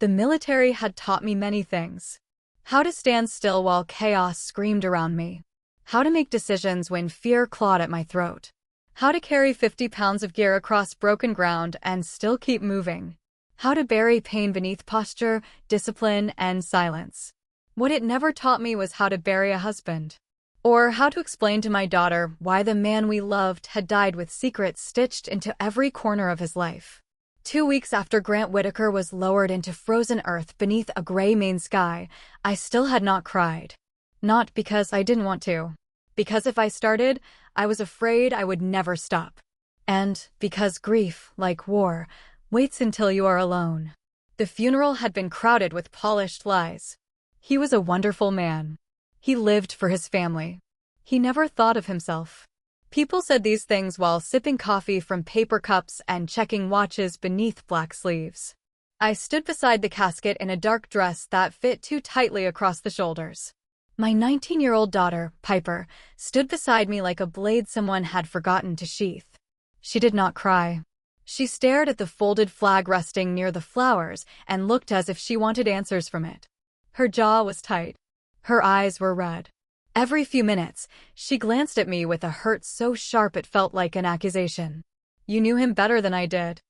The military had taught me many things. How to stand still while chaos screamed around me. How to make decisions when fear clawed at my throat. How to carry 50 pounds of gear across broken ground and still keep moving. How to bury pain beneath posture, discipline, and silence. What it never taught me was how to bury a husband. Or how to explain to my daughter why the man we loved had died with secrets stitched into every corner of his life. 2 weeks after Grant Whitaker was lowered into frozen earth beneath a gray Maine sky, I still had not cried. Not because I didn't want to. Because if I started, I was afraid I would never stop. And because grief, like war, waits until you are alone. The funeral had been crowded with polished lies. He was a wonderful man. He lived for his family. He never thought of himself. People said these things while sipping coffee from paper cups and checking watches beneath black sleeves. I stood beside the casket in a dark dress that fit too tightly across the shoulders. My 19-year-old daughter, Piper, stood beside me like a blade someone had forgotten to sheath. She did not cry. She stared at the folded flag resting near the flowers and looked as if she wanted answers from it. Her jaw was tight. Her eyes were red. Every few minutes, she glanced at me with a hurt so sharp it felt like an accusation. You knew him better than I did.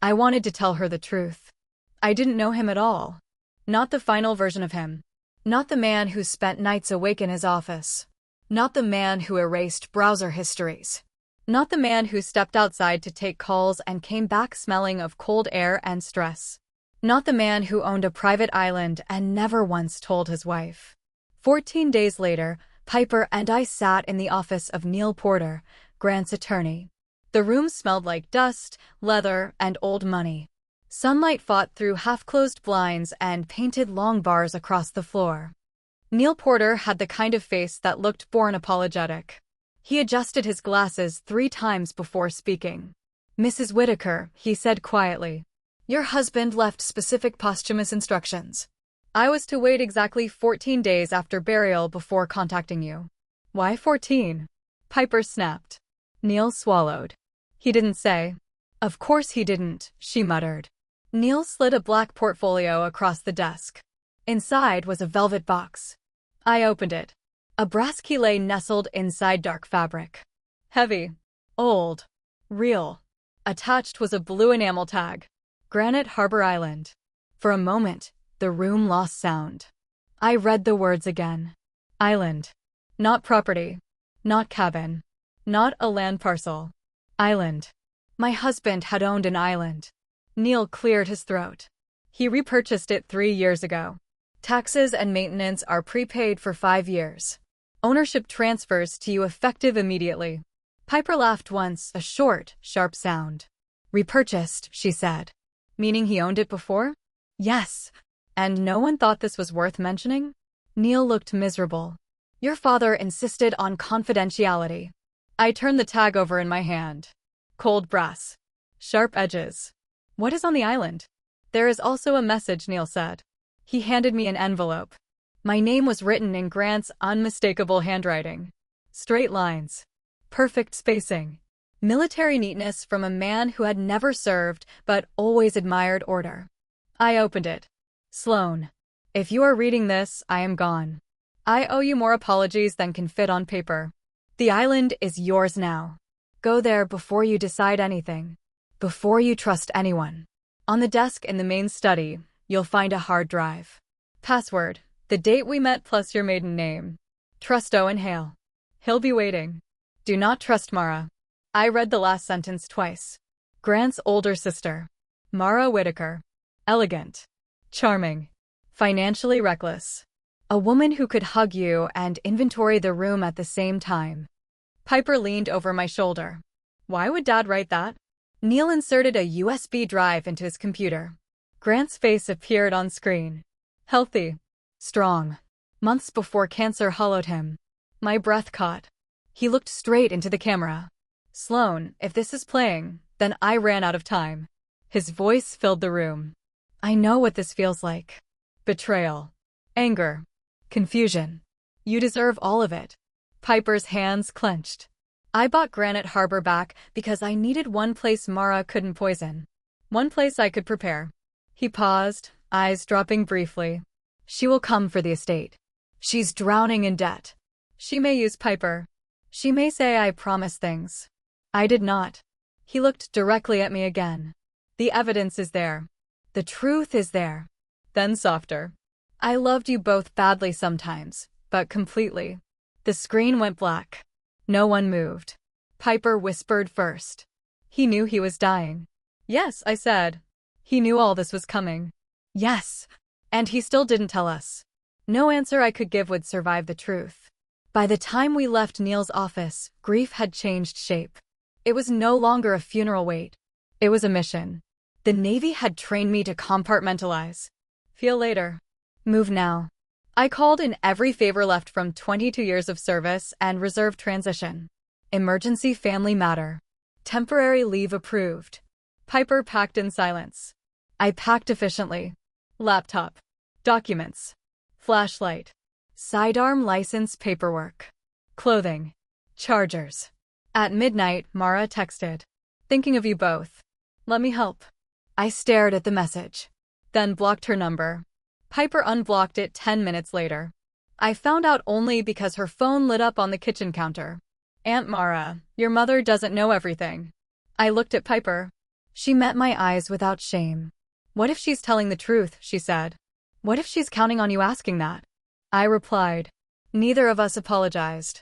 I wanted to tell her the truth. I didn't know him at all. Not the final version of him. Not the man who spent nights awake in his office. Not the man who erased browser histories. Not the man who stepped outside to take calls and came back smelling of cold air and stress. Not the man who owned a private island and never once told his wife. 14 days later, Piper and I sat in the office of Neil Porter, Grant's attorney. The room smelled like dust, leather, and old money. Sunlight fought through half-closed blinds and painted long bars across the floor. Neil Porter had the kind of face that looked born apologetic. He adjusted his glasses 3 times before speaking. "Mrs. Whitaker," he said quietly, "your husband left specific posthumous instructions. I was to wait exactly 14 days after burial before contacting you." "Why 14? Piper snapped. Neil swallowed. "He didn't say." "Of course he didn't," she muttered. Neil slid a black portfolio across the desk. Inside was a velvet box. I opened it. A brass key lay nestled inside dark fabric. Heavy. Old. Real. Attached was a blue enamel tag. Granite Harbor Island. For a moment, the room lost sound. I read the words again. Island. Not property. Not cabin. Not a land parcel. Island. My husband had owned an island. Neil cleared his throat. He repurchased it 3 years ago. Taxes and maintenance are prepaid for 5 years. Ownership transfers to you effective immediately. Piper laughed once, a short, sharp sound. Repurchased, she said. Meaning he owned it before? Yes. And no one thought this was worth mentioning? Neil looked miserable. Your father insisted on confidentiality. I turned the tag over in my hand. Cold brass. Sharp edges. What is on the island? There is also a message, Neil said. He handed me an envelope. My name was written in Grant's unmistakable handwriting. Straight lines. Perfect spacing. Military neatness from a man who had never served but always admired order. I opened it. Sloan. If you are reading this, I am gone. I owe you more apologies than can fit on paper. The island is yours now. Go there before you decide anything. Before you trust anyone. On the desk in the main study, you'll find a hard drive. Password. The date we met plus your maiden name. Trust Owen Hale. He'll be waiting. Do not trust Mara. I read the last sentence twice. Grant's older sister. Mara Whitaker. Elegant. Charming. Financially reckless. A woman who could hug you and inventory the room at the same time. Piper leaned over my shoulder. Why would Dad write that? Neil inserted a USB drive into his computer. Grant's face appeared on screen. Healthy. Strong. Months before cancer hollowed him. My breath caught. He looked straight into the camera. Sloan, if this is playing, then I ran out of time. His voice filled the room. I know what this feels like. Betrayal. Anger. Confusion. You deserve all of it. Piper's hands clenched. I bought Granite Harbor back because I needed one place Mara couldn't poison. One place I could prepare. He paused, eyes dropping briefly. She will come for the estate. She's drowning in debt. She may use Piper. She may say I promised things. I did not. He looked directly at me again. The evidence is there. The truth is there. Then softer. I loved you both badly sometimes, but completely. The screen went black. No one moved. Piper whispered first. He knew he was dying. Yes, I said. He knew all this was coming. Yes. And he still didn't tell us. No answer I could give would survive the truth. By the time we left Neil's office, grief had changed shape. It was no longer a funeral wait. It was a mission. The Navy had trained me to compartmentalize. Feel later. Move now. I called in every favor left from 22 years of service and reserve transition. Emergency family matter. Temporary leave approved. Piper packed in silence. I packed efficiently. Laptop. Documents. Flashlight. Sidearm license paperwork. Clothing. Chargers. At midnight, Mara texted. Thinking of you both. Let me help. I stared at the message. Then blocked her number. Piper unblocked it 10 minutes later. I found out only because her phone lit up on the kitchen counter. Aunt Mara, your mother doesn't know everything. I looked at Piper. She met my eyes without shame. What if she's telling the truth, she said. What if she's counting on you asking that? I replied. Neither of us apologized.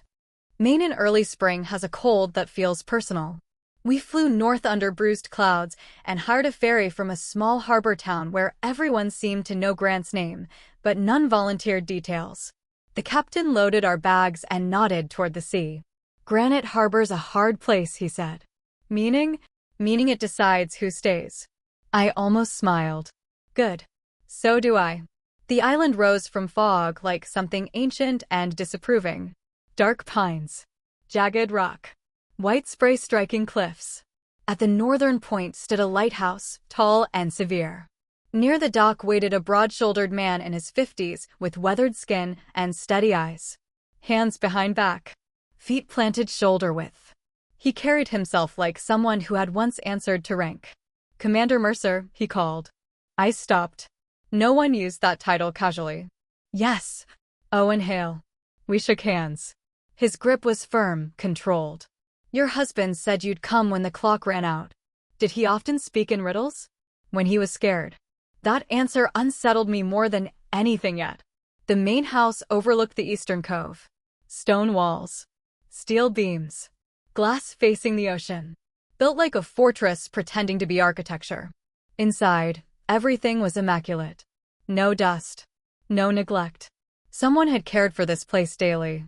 Maine in early spring has a cold that feels personal. We flew north under bruised clouds and hired a ferry from a small harbor town where everyone seemed to know Grant's name, but none volunteered details. The captain loaded our bags and nodded toward the sea. Granite Harbor's a hard place, he said. Meaning? Meaning it decides who stays. I almost smiled. Good. So do I. The island rose from fog like something ancient and disapproving. Dark pines. Jagged rock. White spray striking cliffs. At the northern point stood a lighthouse, tall and severe. Near the dock waited a broad-shouldered man in his 50s with weathered skin and steady eyes. Hands behind back. Feet planted shoulder width. He carried himself like someone who had once answered to rank. Commander Mercer, he called. I stopped. No one used that title casually. Yes. Owen Hale. We shook hands. His grip was firm, controlled. Your husband said you'd come when the clock ran out. Did he often speak in riddles? When he was scared. That answer unsettled me more than anything yet. The main house overlooked the eastern cove. Stone walls. Steel beams. Glass facing the ocean. Built like a fortress pretending to be architecture. Inside, everything was immaculate. No dust. No neglect. Someone had cared for this place daily.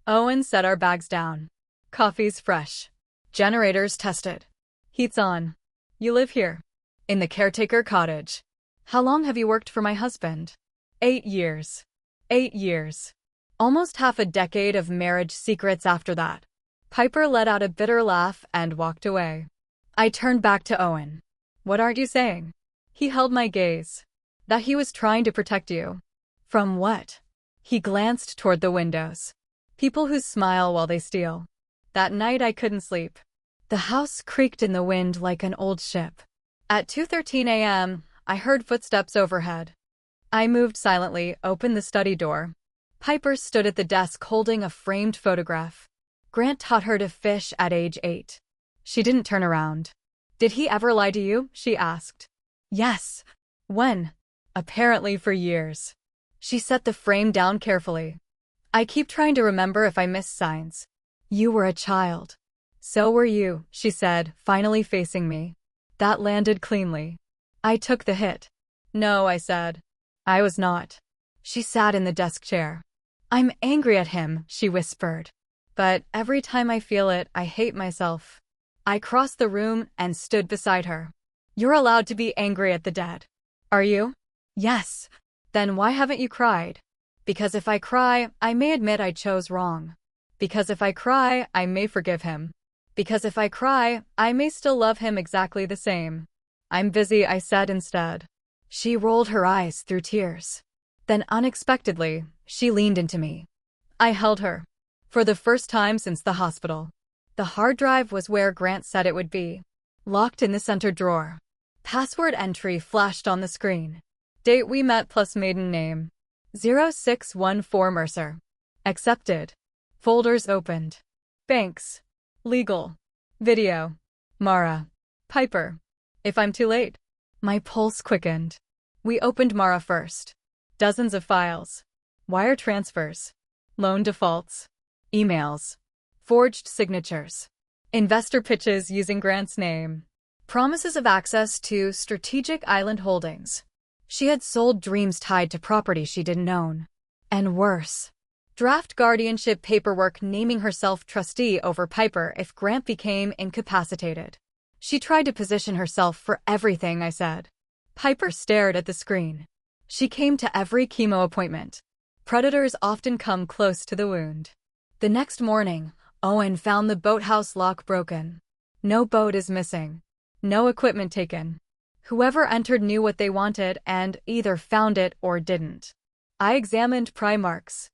Owen set our bags down. Coffee's fresh. Generators tested. Heat's on. You live here. In the caretaker cottage. How long have you worked for my husband? 8 years. 8 years. Almost half a decade of marriage secrets after that. Piper let out a bitter laugh and walked away. I turned back to Owen. What aren't you saying? He held my gaze. That he was trying to protect you. From what? He glanced toward the windows. People who smile while they steal. That night I couldn't sleep. The house creaked in the wind like an old ship. At 2:13 a.m., I heard footsteps overhead. I moved silently, opened the study door. Piper stood at the desk holding a framed photograph. Grant taught her to fish at age 8. She didn't turn around. Did he ever lie to you? She asked. Yes. When? Apparently for years. She set the frame down carefully. I keep trying to remember if I missed signs. You were a child. So were you, she said, finally facing me. That landed cleanly. I took the hit. No, I said. I was not. She sat in the desk chair. I'm angry at him, she whispered. But every time I feel it, I hate myself. I crossed the room and stood beside her. You're allowed to be angry at the dead. Are you? Yes. Then why haven't you cried? Because if I cry, I may admit I chose wrong. Because if I cry, I may forgive him. Because if I cry, I may still love him exactly the same. I'm busy, I said instead. She rolled her eyes through tears. Then unexpectedly, she leaned into me. I held her. For the first time since the hospital. The hard drive was where Grant said it would be. Locked in the center drawer. Password entry flashed on the screen. Date we met plus maiden name. 0614 Mercer. Accepted. Folders opened. Banks. Legal. Video. Mara. Piper. If I'm too late. My pulse quickened. We opened Mara first. Dozens of files. Wire transfers. Loan defaults. Emails. Forged signatures. Investor pitches using Grant's name. Promises of access to strategic island holdings. She had sold dreams tied to property she didn't own. And worse. Draft guardianship paperwork naming herself trustee over Piper if Grant became incapacitated. She tried to position herself for everything I said. Piper stared at the screen. She came to every chemo appointment. Predators often come close to the wound. The next morning, Owen found the boathouse lock broken. No boat is missing. No equipment taken. Whoever entered knew what they wanted and either found it or didn't. I examined pry marks.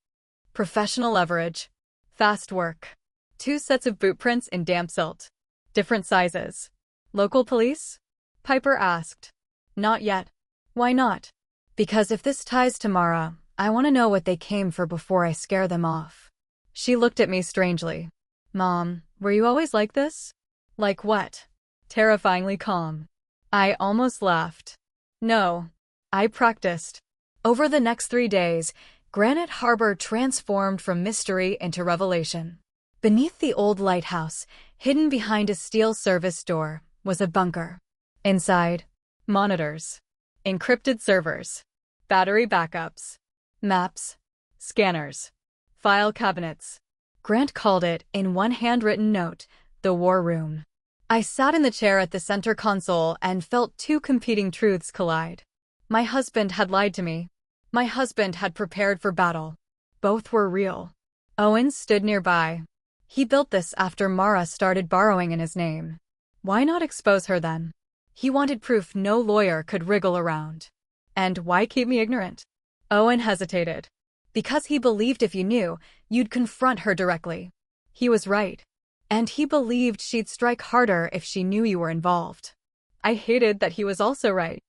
Professional leverage. Fast work. 2 sets of boot prints in damp silt. Different sizes. Local police? Piper asked. Not yet. Why not? Because if this ties to Mara, I want to know what they came for before I scare them off. She looked at me strangely. Mom, were you always like this? Like what? Terrifyingly calm. I almost laughed. No. I practiced. Over the next 3 days, Granite Harbor transformed from mystery into revelation. Beneath the old lighthouse, hidden behind a steel service door, was a bunker. Inside, monitors, encrypted servers, battery backups, maps, scanners, file cabinets. Grant called it, in one handwritten note, the war room. I sat in the chair at the center console and felt 2 competing truths collide. My husband had lied to me. My husband had prepared for battle. Both were real. Owen stood nearby. He built this after Mara started borrowing in his name. Why not expose her then? He wanted proof no lawyer could wriggle around. And why keep me ignorant? Owen hesitated. Because he believed if you knew, you'd confront her directly. He was right. And he believed she'd strike harder if she knew you were involved. I hated that he was also right.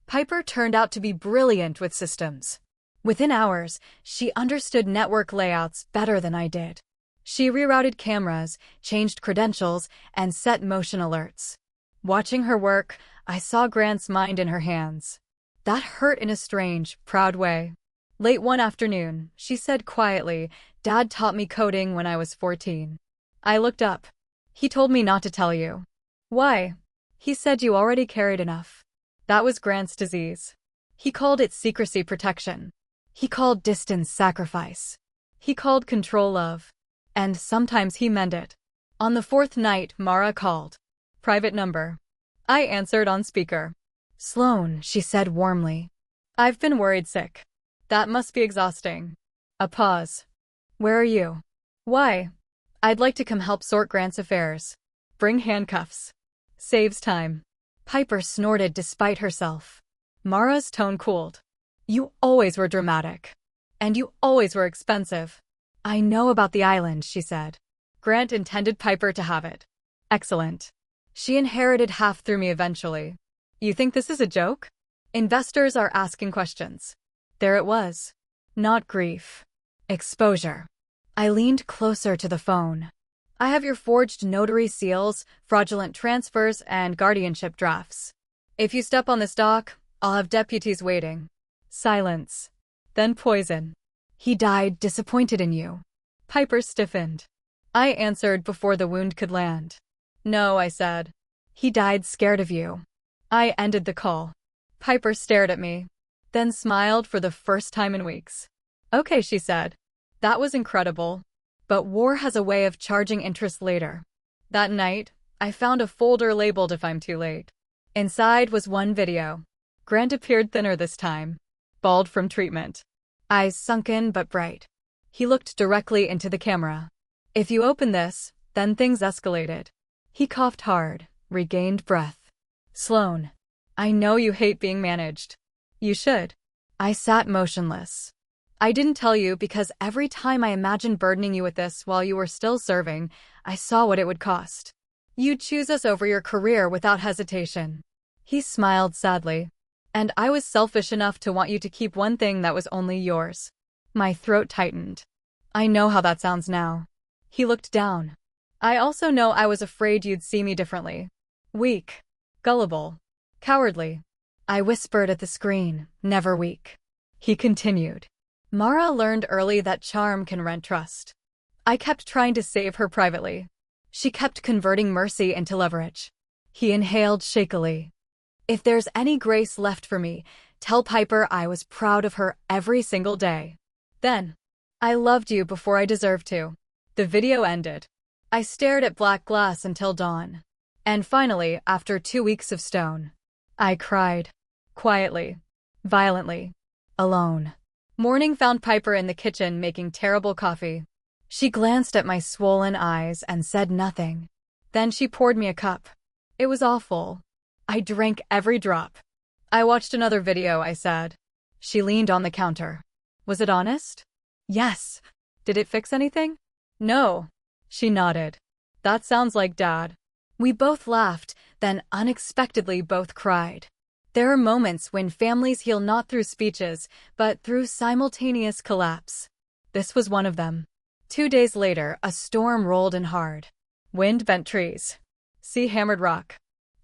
Piper turned out to be brilliant with systems. Within hours, she understood network layouts better than I did. She rerouted cameras, changed credentials, and set motion alerts. Watching her work, I saw Grant's mind in her hands. That hurt in a strange, proud way. Late one afternoon, she said quietly, Dad taught me coding when I was 14. I looked up. He told me not to tell you. Why? He said you already carried enough. That was Grant's disease. He called it secrecy protection. He called distance sacrifice. He called control love. And sometimes he meant it. On the 4th night, Mara called. Private number. I answered on speaker. Sloan, she said warmly. I've been worried sick. That must be exhausting. A pause. Where are you? Why? I'd like to come help sort Grant's affairs. Bring handcuffs. Saves time. Piper snorted despite herself. Mara's tone cooled. You always were dramatic. And you always were expensive. I know about the island, she said. Grant intended Piper to have it. Excellent. She inherited half through me eventually. You think this is a joke? Investors are asking questions. There it was. Not grief. Exposure. I leaned closer to the phone. I have your forged notary seals, fraudulent transfers, and guardianship drafts. If you step on this dock, I'll have deputies waiting. Silence. Then poison. He died disappointed in you. Piper stiffened. I answered before the wound could land. No, I said. He died scared of you. I ended the call. Piper stared at me, then smiled for the first time in weeks. Okay, she said. That was incredible. But war has a way of charging interest later. That night, I found a folder labeled if I'm too late. Inside was one video. Grant appeared thinner this time. Bald from treatment. Eyes sunken but bright. He looked directly into the camera. If you open this, then things escalated. He coughed hard, regained breath. Sloan. I know you hate being managed. You should. I sat motionless. I didn't tell you because every time I imagined burdening you with this while you were still serving, I saw what it would cost. You'd choose us over your career without hesitation. He smiled sadly. And I was selfish enough to want you to keep one thing that was only yours. My throat tightened. I know how that sounds now. He looked down. I also know I was afraid you'd see me differently. Weak. Gullible. Cowardly. I whispered at the screen, never weak. He continued. Mara learned early that charm can rent trust. I kept trying to save her privately. She kept converting mercy into leverage. He inhaled shakily. If there's any grace left for me, tell Piper I was proud of her every single day. Then, I loved you before I deserved to. The video ended. I stared at black glass until dawn. And finally, after 2 weeks of stone, I cried. Quietly. Violently. Alone. Morning found Piper in the kitchen making terrible coffee. She glanced at my swollen eyes and said nothing. Then she poured me a cup. It was awful. I drank every drop. I watched another video, I said. She leaned on the counter. Was it honest? Yes. Did it fix anything? No. She nodded. That sounds like Dad. We both laughed, then unexpectedly both cried. There are moments when families heal not through speeches, but through simultaneous collapse. This was one of them. 2 days later, a storm rolled in hard. Wind bent trees. Sea hammered rock.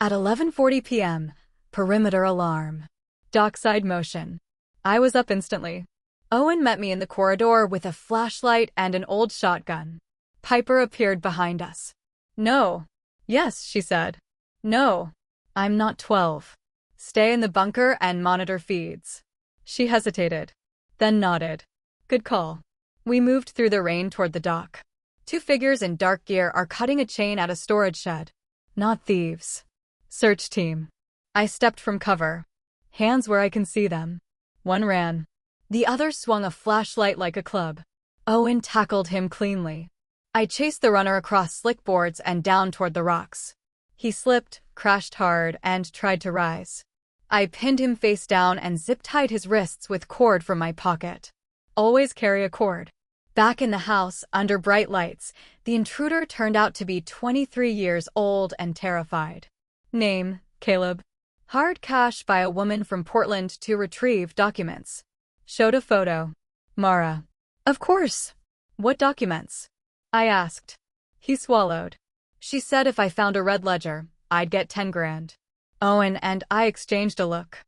At 11:40 p.m., perimeter alarm. Dockside motion. I was up instantly. Owen met me in the corridor with a flashlight and an old shotgun. Piper appeared behind us. No. Yes, she said. No. I'm not 12. Stay in the bunker and monitor feeds. She hesitated, then nodded. Good call. We moved through the rain toward the dock. 2 figures in dark gear are cutting a chain at a storage shed. Not thieves. Search team. I stepped from cover. Hands where I can see them. One ran. The other swung a flashlight like a club. Owen tackled him cleanly. I chased the runner across slick boards and down toward the rocks. He slipped, crashed hard, and tried to rise. I pinned him face down and zip-tied his wrists with cord from my pocket. Always carry a cord. Back in the house, under bright lights, the intruder turned out to be 23 years old and terrified. Name, Caleb. Hired cash by a woman from Portland to retrieve documents. Showed a photo. Mara. Of course. What documents? I asked. He swallowed. She said if I found a red ledger, I'd get 10 grand. Owen and I exchanged a look.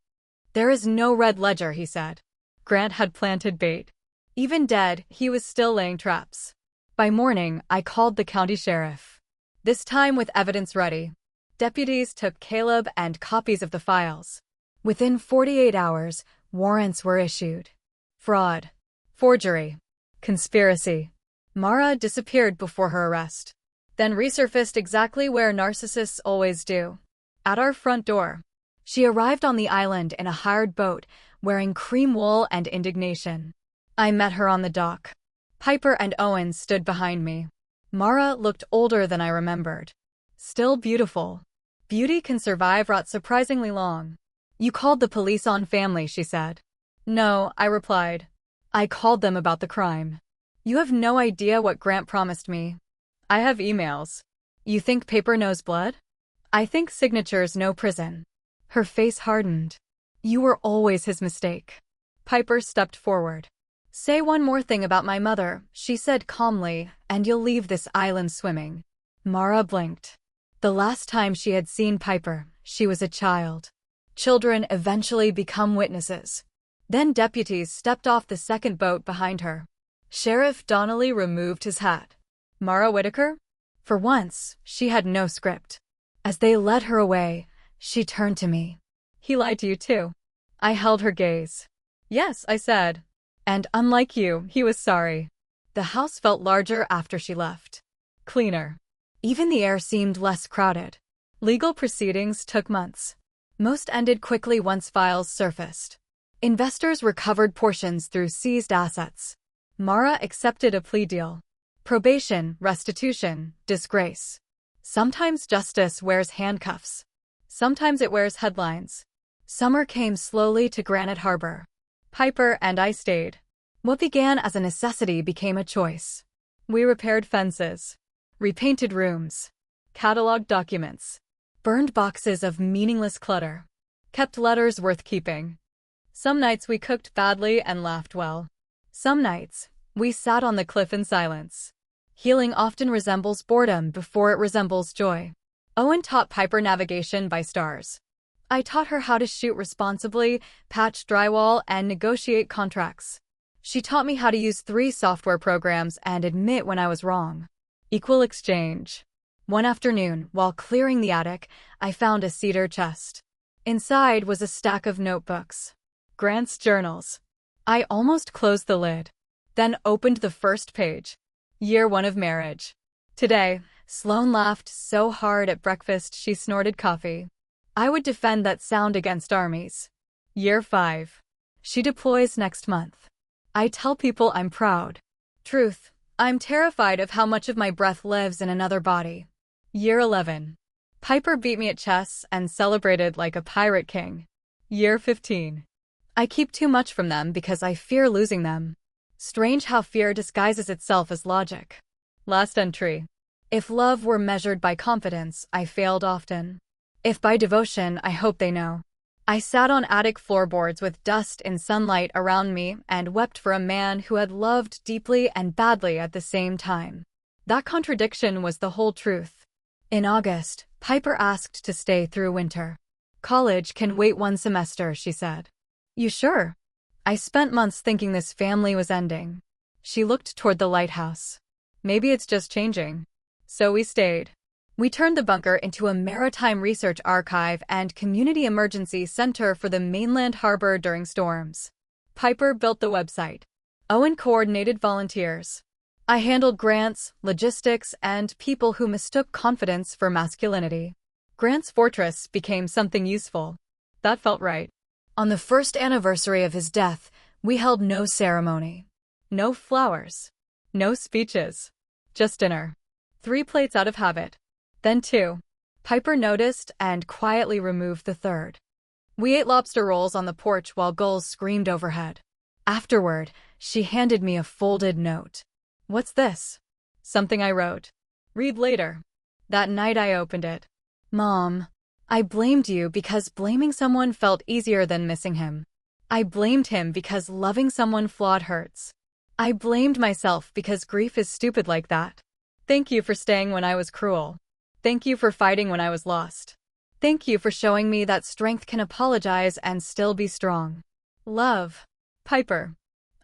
There is no red ledger, he said. Grant had planted bait. Even dead, he was still laying traps. By morning, I called the county sheriff. This time with evidence ready. Deputies took Caleb and copies of the files. Within 48 hours, warrants were issued. Fraud. Forgery. Conspiracy. Mara disappeared before her arrest. Then resurfaced exactly where narcissists always do. At our front door. She arrived on the island in a hired boat, wearing cream wool and indignation. I met her on the dock. Piper and Owen stood behind me. Mara looked older than I remembered. Still beautiful. Beauty can survive rot surprisingly long. You called the police on family, she said. No, I replied. I called them about the crime. You have no idea what Grant promised me. I have emails. You think paper knows blood? I think signatures know prison. Her face hardened. You were always his mistake. Piper stepped forward. Say one more thing about my mother, she said calmly, and you'll leave this island swimming. Mara blinked. The last time she had seen Piper, she was a child. Children eventually become witnesses. Then deputies stepped off the second boat behind her. Sheriff Donnelly removed his hat. Mara Whitaker? For once, she had no script. As they led her away, she turned to me. He lied to you too. I held her gaze. Yes, I said. And unlike you, he was sorry. The house felt larger after she left. Cleaner. Even the air seemed less crowded. Legal proceedings took months. Most ended quickly once files surfaced. Investors recovered portions through seized assets. Mara accepted a plea deal. Probation, restitution, disgrace. Sometimes justice wears handcuffs. Sometimes it wears headlines. Summer came slowly to Granite Harbor. Piper and I stayed. What began as a necessity became a choice. We repaired fences, repainted rooms, cataloged documents, burned boxes of meaningless clutter. kept letters worth keeping. Some nights we cooked badly and laughed well. Some nights, we sat on the cliff in silence. Healing often resembles boredom before it resembles joy. Owen taught Piper navigation by stars. I taught her how to shoot responsibly, patch drywall, and negotiate contracts. She taught me how to use 3 software programs and admit when I was wrong. Equal exchange. One afternoon, while clearing the attic, I found a cedar chest. Inside was a stack of notebooks. Grant's journals. I almost closed the lid, then opened the first page. Year 1 of marriage. Today, Sloane laughed so hard at breakfast she snorted coffee. I would defend that sound against armies. Year 5. She deploys next month. I tell people I'm proud. Truth, I'm terrified of how much of my breath lives in another body. Year 11. Piper beat me at chess and celebrated like a pirate king. Year 15. I keep too much from them because I fear losing them. Strange how fear disguises itself as logic. Last entry. If love were measured by confidence, I failed often. If by devotion, I hope they know. I sat on attic floorboards with dust and sunlight around me and wept for a man who had loved deeply and badly at the same time. That contradiction was the whole truth. In August, Piper asked to stay through winter. College can wait 1 semester, she said. You sure? I spent months thinking this family was ending. She looked toward the lighthouse. Maybe it's just changing. So we stayed. We turned the bunker into a maritime research archive and community emergency center for the mainland harbor during storms. Piper built the website. Owen coordinated volunteers. I handled grants, logistics, and people who mistook confidence for masculinity. Grant's fortress became something useful. That felt right. On the 1st anniversary of his death, we held no ceremony. No flowers. No speeches. Just dinner. 3 plates out of habit. Then 2. Piper noticed and quietly removed the 3rd. We ate lobster rolls on the porch while gulls screamed overhead. Afterward, she handed me a folded note. What's this? Something I wrote. Read later. That night I opened it. Mom, I blamed you because blaming someone felt easier than missing him. I blamed him because loving someone flawed hurts. I blamed myself because grief is stupid like that. Thank you for staying when I was cruel. Thank you for fighting when I was lost. Thank you for showing me that strength can apologize and still be strong. Love. Piper.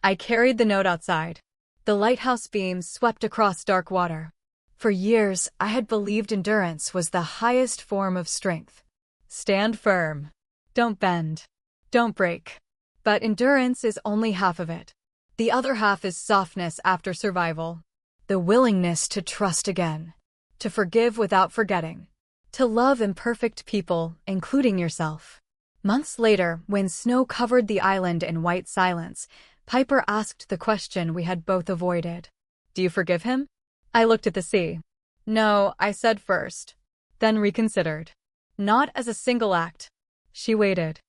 I carried the note outside. The lighthouse beams swept across dark water. For years, I had believed endurance was the highest form of strength. Stand firm. Don't bend. Don't break. But endurance is only half of it. The other half is softness after survival. The willingness to trust again. To forgive without forgetting. To love imperfect people, including yourself. Months later, when snow covered the island in white silence, Piper asked the question we had both avoided. Do you forgive him? I looked at the sea. No, I said first. Then reconsidered. Not as a single act. She waited.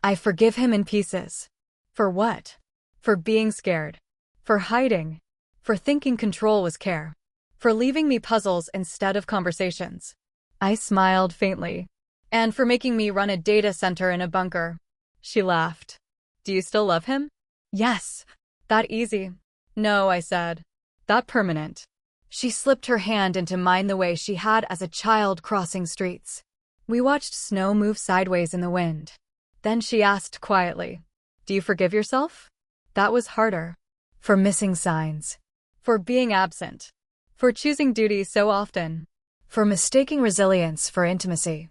I forgive him in pieces. For what? For being scared. For hiding. For thinking control was care. For leaving me puzzles instead of conversations. I smiled faintly. And for making me run a data center in a bunker. She laughed. Do you still love him? Yes. That easy. No, I said. That permanent. She slipped her hand into mine the way she had as a child crossing streets. We watched snow move sideways in the wind. Then she asked quietly, do you forgive yourself? That was harder. For missing signs. For being absent. For choosing duty so often. For mistaking resilience for intimacy.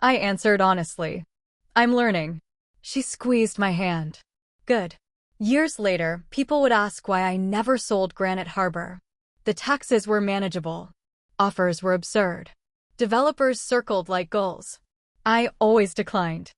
I answered honestly. I'm learning. She squeezed my hand. Good. Years later, people would ask why I never sold Granite Harbor. The taxes were manageable. Offers were absurd. Developers circled like gulls. I always declined.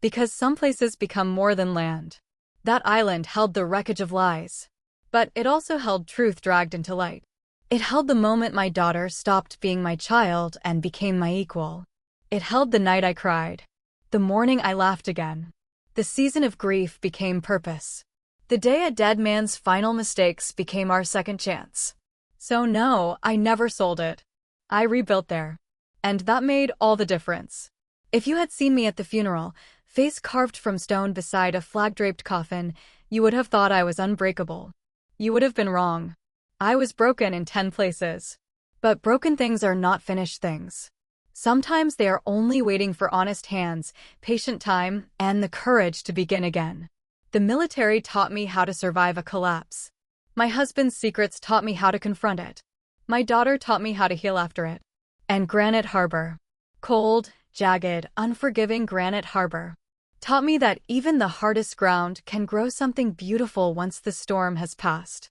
Because some places become more than land. That island held the wreckage of lies. But it also held truth dragged into light. It held the moment my daughter stopped being my child and became my equal. It held the night I cried. The morning I laughed again. The season of grief became purpose. The day a dead man's final mistakes became our second chance. So no, I never sold it. I rebuilt there. And that made all the difference. If you had seen me at the funeral, Face carved from stone beside a flag-draped coffin, you would have thought I was unbreakable. You would have been wrong. I was broken in 10 places. But broken things are not finished things. Sometimes they are only waiting for honest hands, patient time, and the courage to begin again. The military taught me how to survive a collapse. My husband's secrets taught me how to confront it. My daughter taught me how to heal after it. And Granite Harbor, cold, jagged, unforgiving Granite Harbor, taught me that even the hardest ground can grow something beautiful once the storm has passed.